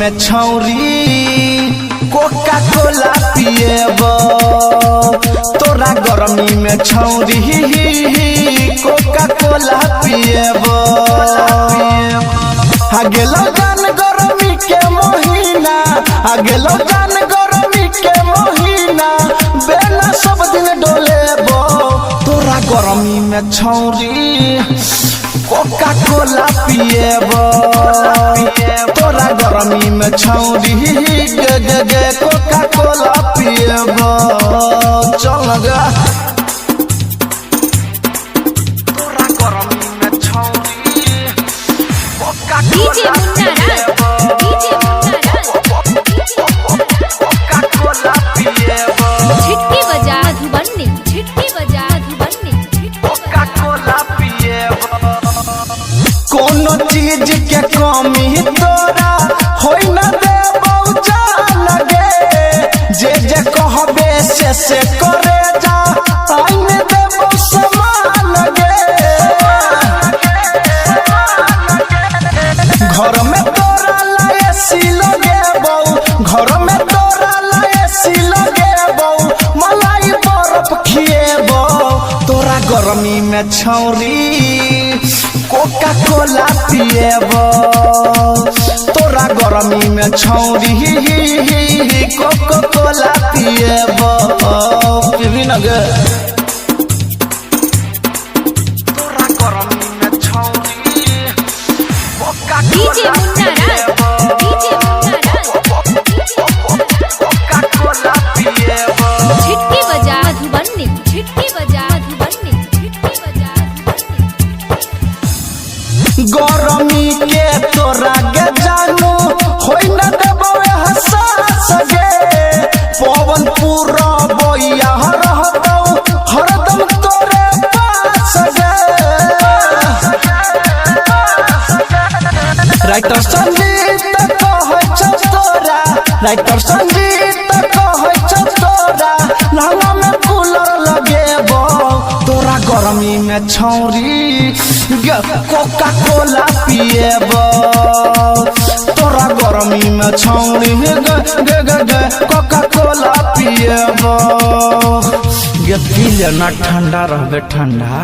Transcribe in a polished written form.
में छौरी कोका कोला पिएबो तोरा गरमी में छौरी कोका कोला पिएबो आगेलो जान गरमी के महीना आगेलो जान गरमी के महीना बेला सब दिन डोलेबो तोरा गरमी में छौरी कोका कोला पिएबो तोरा गरमी में छौरी गे कोका कोला पिएबो चल गे तोरा गरमी में छौरी कोका कोला पिएबो कोका कोला पिएबो छिटकी बजा मधुबनी छिटकी बजा मधुबनी कोका कोला पिएबो कोनो चीज के कमी तोरा होई न देबौ जान गे जे कहबे से करे जा आइन देबौ समान गे घर में तोरा लाए सी लगेबौ घर में तोरा लाए सी लगेबौ मलाई बर्फ खिएबौ तोरा गरमी में छौरी कोका कोला पिएबो तोरा गरमी में छौरी कोका कोला पिएबो पीबी न गे तोरा गरमी में छौरी कोका कोला पिएबो कोका कोला पिएबो छिटकी बजा मधुबनी छिटकी बजा मधुबनी छिटकी बजा गरमी के तोरा गे जानू होई न देबो हसास गे पवन पूरा बोया रहतौ हरदम तोरे पास गे राइटर संगीत कहै छ तोरा राइटर संगीत कहै छ तोरा लहंगा में कूलर लगेबो तोरा गरमी में छौरी गे कोका कोला पिएबो तोरा गरमी में छौरी गे कोका कोला पिएबो गे पी ले ना ठंडा रहबे ठंडा।